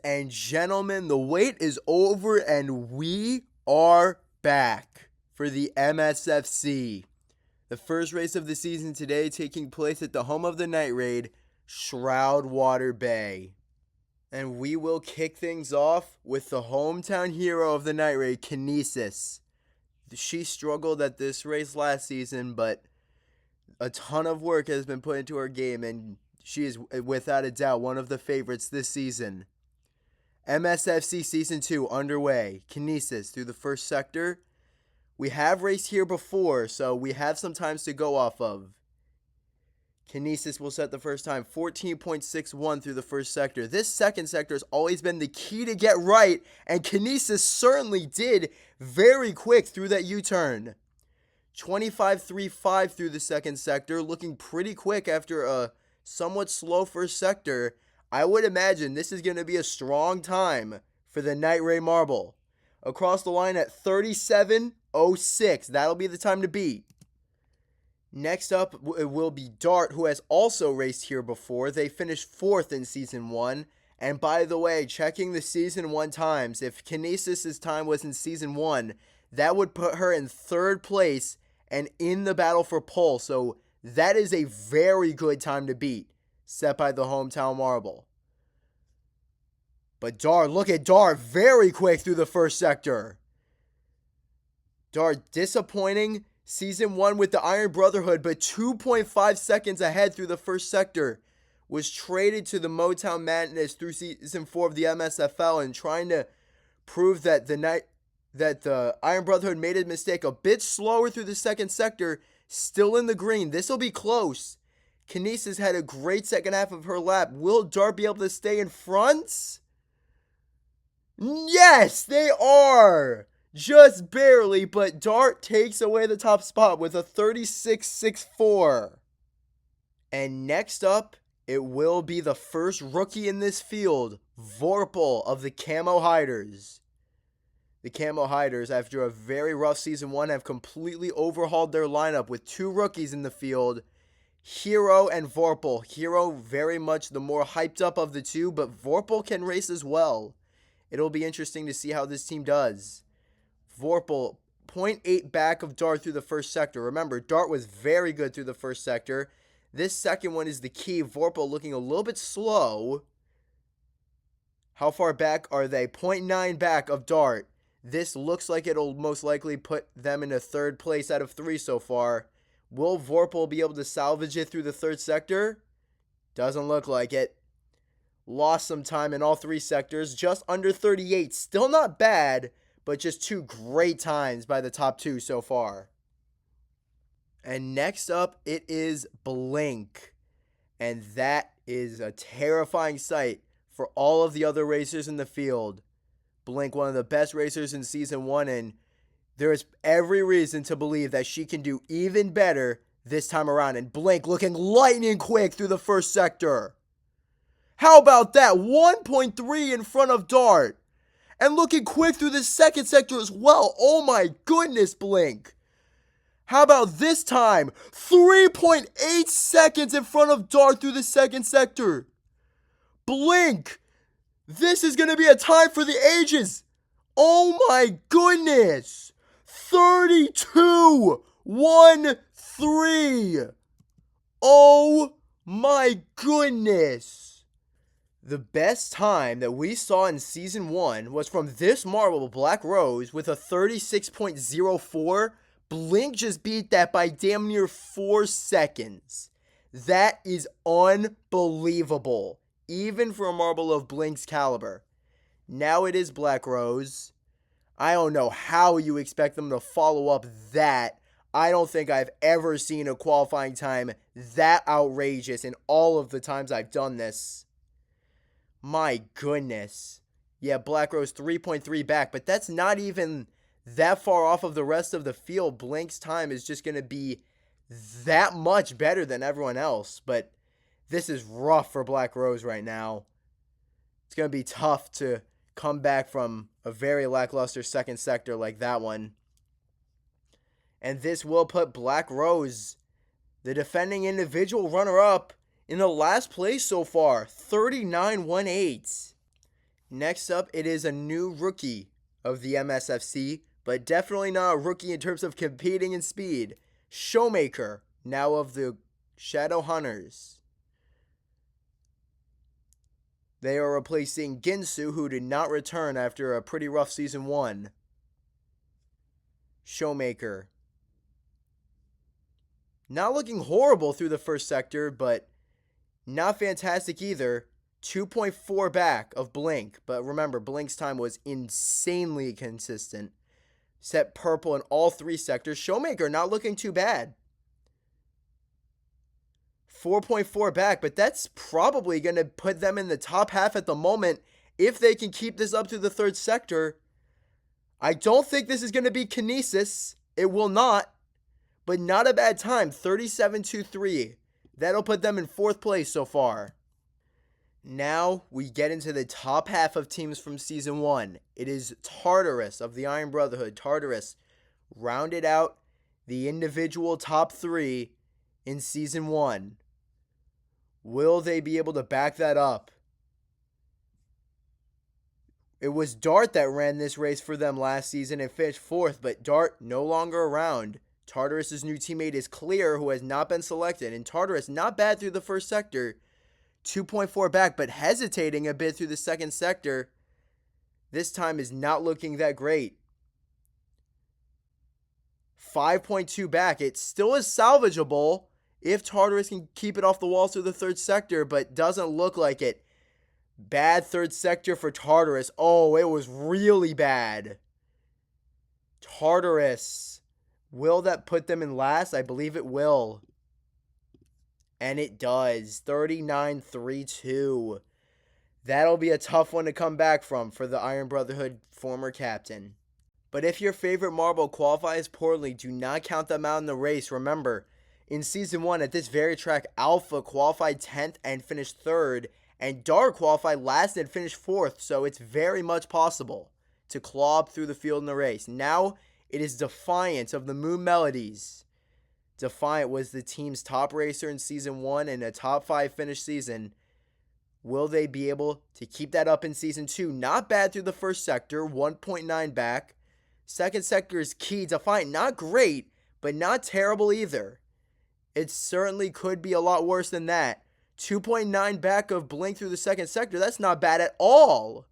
and gentlemen, the wait is over and we are back for the MSFC. The first race of the season today taking place at the home of the night raid, Shroudwater Bay. And we will kick things off with the hometown hero of the night raid, Kinesis. She struggled at this race last season, but a ton of work has been put into her game, and she is without a doubt one of the favorites this season. MSFC Season 2 underway. Kinesis through the first sector. We have raced here before, so we have some times to go off of. Kinesis will set the first time, 14.61 through the first sector. This second sector has always been the key to get right, and Kinesis certainly did very quick through that U-turn. 25.35 through the second sector, looking pretty quick after a somewhat slow first sector. I would imagine this is going to be a strong time for the Night Ray Marble. Across the line at 37.06. That'll be the time to beat. Next up, it will be Dart, who has also raced here before. They finished 4th in Season 1. And by the way, checking the Season 1 times, if Kinesis' time was in Season 1, that would put her in 3rd place and in the battle for pole. So that is a very good time to beat, set by the hometown marble. But Dart, look at Dart, very quick through the first sector. Dart disappointing Season 1 with the Iron Brotherhood, but 2.5 seconds ahead through the first sector. Was traded to the Motown Madness through Season 4 of the MSFL and trying to prove that the Iron Brotherhood made a mistake. A bit slower through the second sector, still in the green. This will be close. Kinesis had a great second half of her lap. Will Dart be able to stay in front? Yes, they are! Just barely, but Dart takes away the top spot with a 36.64. And next up, it will be the first rookie in this field, Vorpal of the Camo Hiders. The Camo Hiders, after a very rough Season 1, have completely overhauled their lineup with 2 rookies in the field, Hero and Vorpal. Hero very much the more hyped up of the two, but Vorpal can race as well. It'll be interesting to see how this team does. Vorpal, 0.8 back of Dart through the first sector. Remember, Dart was very good through the first sector. This second one is the key. Vorpal looking a little bit slow. How far back are they? 0.9 back of Dart. This looks like it'll most likely put them in a 3rd place out of 3 so far. Will Vorpal be able to salvage it through the 3rd sector? Doesn't look like it. Lost some time in all 3 sectors. Just under 38. Still not bad, but just 2 great times by the top 2 so far. And next up, it is Blink. And that is a terrifying sight for all of the other racers in the field. Blink, one of the best racers in Season 1, and there is every reason to believe that she can do even better this time around. And Blink looking lightning quick through the first sector. How about that? 1.3 in front of Dart. And looking quick through the second sector as well. Oh my goodness, Blink. How about this time? 3.8 seconds in front of Dart through the second sector. Blink. This is going to be a time for the ages. Oh my goodness. 32.13. Oh my goodness. The best time that we saw in Season 1 was from this marble, Black Rose, with a 36.04. Blink just beat that by damn near 4 seconds. That is unbelievable, even for a marble of Blink's caliber. Now it is Black Rose. I don't know how you expect them to follow up that. I don't think I've ever seen a qualifying time that outrageous in all of the times I've done this. My goodness. Yeah, Black Rose 3.3 back, but that's not even that far off of the rest of the field. Blink's time is just going to be that much better than everyone else, but this is rough for Black Rose right now. It's going to be tough to come back from a very lackluster second sector like that one. And this will put Black Rose, the defending individual runner-up, in the last place so far, 39.18. Next up, it is a new rookie of the MSFC, but definitely not a rookie in terms of competing in speed. Showmaker, now of the Shadow Hunters. They are replacing Ginsu, who did not return after a pretty rough Season 1. Showmaker. Not looking horrible through the first sector, but not fantastic either. 2.4 back of Blink, but remember, Blink's time was insanely consistent. Set purple in all 3 sectors. Showmaker not looking too bad. 4.4 back, but that's probably going to put them in the top half at the moment if they can keep this up to the 3rd sector. I don't think this is going to be Kinesis. It will not, but not a bad time. 37-3. That'll put them in 4th place so far. Now we get into the top half of teams from Season 1. It is Tartarus of the Iron Brotherhood. Tartarus rounded out the individual top 3 in Season 1. Will they be able to back that up? It was Dart that ran this race for them last season and finished 4th, but Dart no longer around. Tartarus' new teammate is Clear, who has not been selected, and Tartarus not bad through the first sector. 2.4 back, but hesitating a bit through the 2nd sector. This time is not looking that great. 5.2 back. It still is salvageable if Tartarus can keep it off the walls through the 3rd sector, but doesn't look like it. Bad 3rd sector for Tartarus. Oh, it was really bad. Tartarus. Will that put them in last? I believe it will. And it does. 39-3-2. That'll be a tough one to come back from for the Iron Brotherhood former captain. But if your favorite marble qualifies poorly, do not count them out in the race. Remember, in Season 1 at this very track, Alpha qualified 10th and finished 3rd, and Dark qualified last and finished 4th, so it's very much possible to claw up through the field in the race. Now, it is Defiant of the Moon Melodies. Defiant was the team's top racer in Season 1 and a top 5 finish season. Will they be able to keep that up in Season 2? Not bad through the first sector, 1.9 back. 2nd sector is key. Defiant, not great, but not terrible either. It certainly could be a lot worse than that. 2.9 back of Blink through the 2nd sector, that's not bad at all.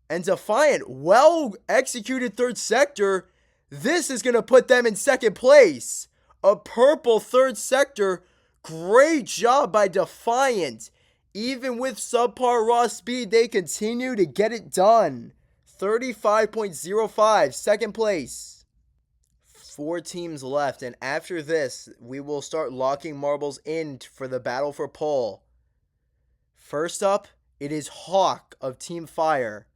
And Defiant, well executed 3rd sector. This is going to put them in 2nd place. A purple 3rd sector. Great job by Defiant. Even with subpar raw speed, they continue to get it done. 35.05, 2nd place. 4 teams left, and after this, we will start locking marbles in for the battle for pole. First up, it is Hawk of Team Fire.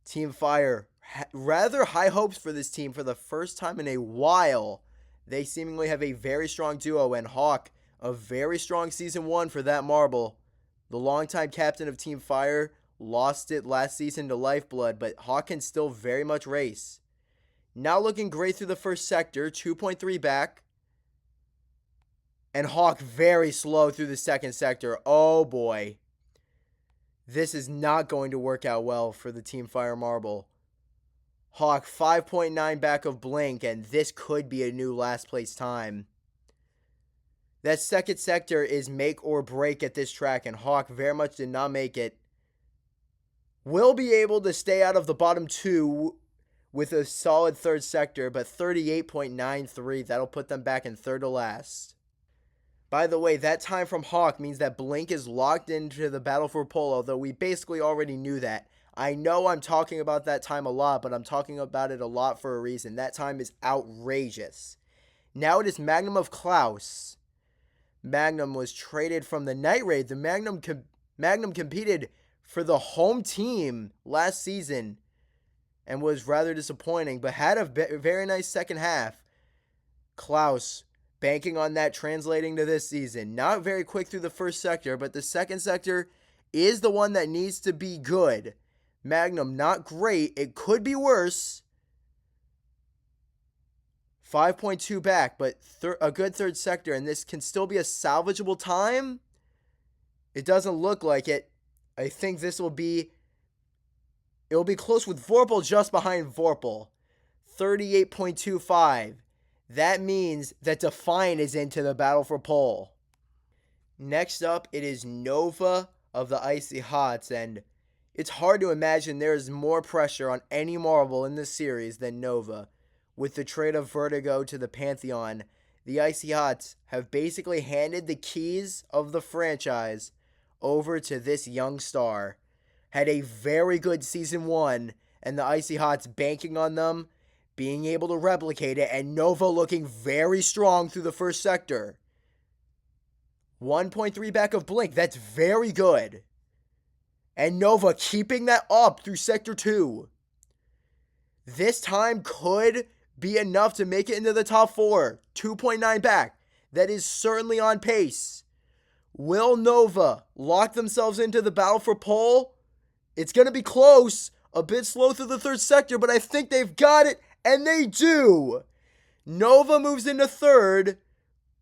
Team Fire, rather high hopes for this team for the first time in a while. They seemingly have a very strong duo, and Hawk, a very strong Season 1 for that marble. The longtime captain of Team Fire lost it last season to Lifeblood, but Hawk can still very much race. Not looking great through the first sector, 2.3 back. And Hawk very slow through the 2nd sector. Oh boy. This is not going to work out well for the Team Fire marble. Hawk 5.9 back of Blink, and this could be a new last place time. That 2nd sector is make or break at this track, and Hawk very much did not make it. Will be able to stay out of the bottom 2 with a solid 3rd sector, but 38.93, that'll put them back in 3rd to last. By the way, that time from Hawk means that Blink is locked into the battle for pole, although we basically already knew that. I know I'm talking about that time a lot, but I'm talking about it a lot for a reason. That time is outrageous. Now it is Magnum of Klaus. Magnum was traded from the Night Raid. The Magnum competed for the home team last season and was rather disappointing, but had a very nice second half. Klaus, banking on that translating to this season. Not very quick through the first sector, but the 2nd sector is the one that needs to be good. Magnum, not great. It could be worse. 5.2 back, but a good 3rd sector, and this can still be a salvageable time. It doesn't look like it. I think it'll be close with Vorpal just behind Vorpal. 38.25. That means that Defiant is into the battle for pole. Next up, it is Nova of the Icy Hots, and it's hard to imagine there is more pressure on any marble in this series than Nova. With the trade of Vertigo to the Pantheon, the Icy Hots have basically handed the keys of the franchise over to this young star. Had a very good season 1, and the Icy Hots banking on them being able to replicate it, and Nova looking very strong through the first sector. 1.3 back of Blink, that's very good. And Nova keeping that up through Sector 2. This time could be enough to make it into the top 4. 2.9 back. That is certainly on pace. Will Nova lock themselves into the battle for pole? It's going to be close. A bit slow through the third sector, but I think they've got it, and they do. Nova moves into third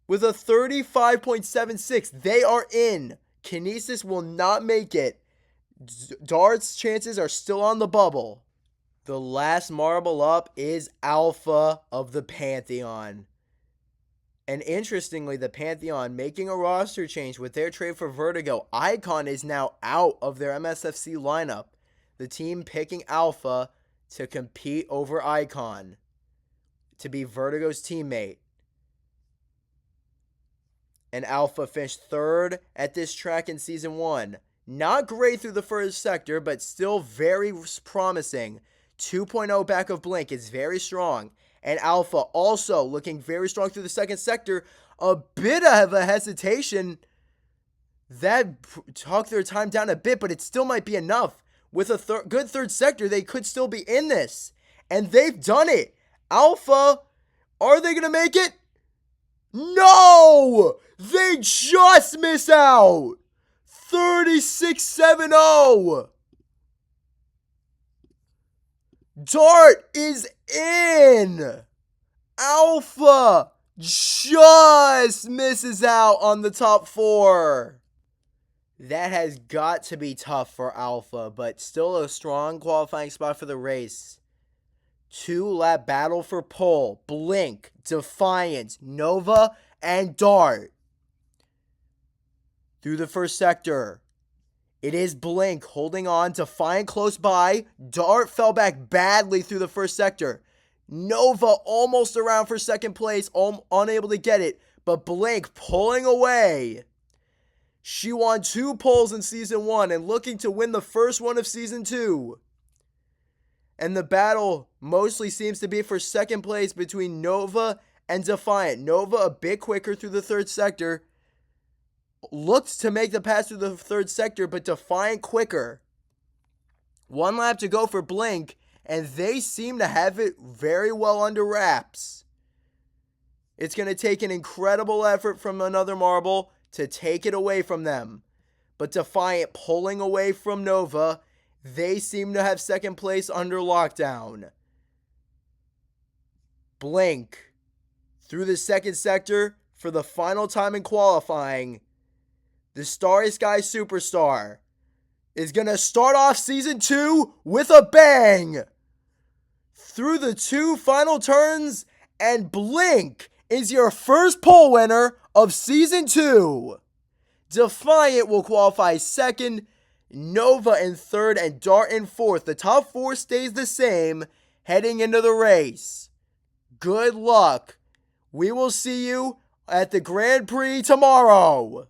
with a 35.76. They are in. Kinesis will not make it. Dart's chances are still on the bubble. The last marble up is Alpha of the Pantheon. And interestingly, the Pantheon making a roster change with their trade for Vertigo. Icon is now out of their MSFC lineup. The team picking Alpha to compete over Icon, to be Vertigo's teammate. And Alpha finished third at this track in Season 1. Not great through the first sector, but still very promising. 2.0 back of Blink is very strong. And Alpha also looking very strong through the second sector. A bit of a hesitation. That took their time down a bit, but it still might be enough. With a good third sector, they could still be in this. And they've done it. Alpha, are they going to make it? No! They just miss out. 36.70. Dart is in. Alpha just misses out on the top 4. That has got to be tough for Alpha, but still a strong qualifying spot for the race. 2-lap battle for pole. Blink, Defiant, Nova, and Dart. Through the first sector, it is Blink holding on. Defiant close by. Dart fell back badly through the first sector. Nova almost around for second place, unable to get it, but Blink pulling away. She won 2 poles in Season 1 and looking to win the first one of Season 2. And the battle mostly seems to be for second place between Nova and Defiant. Nova a bit quicker through the third sector. Looked to make the pass through the third sector, but Defiant quicker. 1 lap to go for Blink, and they seem to have it very well under wraps. It's going to take an incredible effort from another marble to take it away from them. But Defiant pulling away from Nova. They seem to have second place under lockdown. Blink through the second sector for the final time in qualifying. The Starry Sky Superstar is going to start off Season 2 with a bang. Through the 2 final turns, and Blink is your first pole winner of Season 2. Defiant will qualify second, Nova in third, and Dart in fourth. The top 4 stays the same heading into the race. Good luck. We will see you at the Grand Prix tomorrow.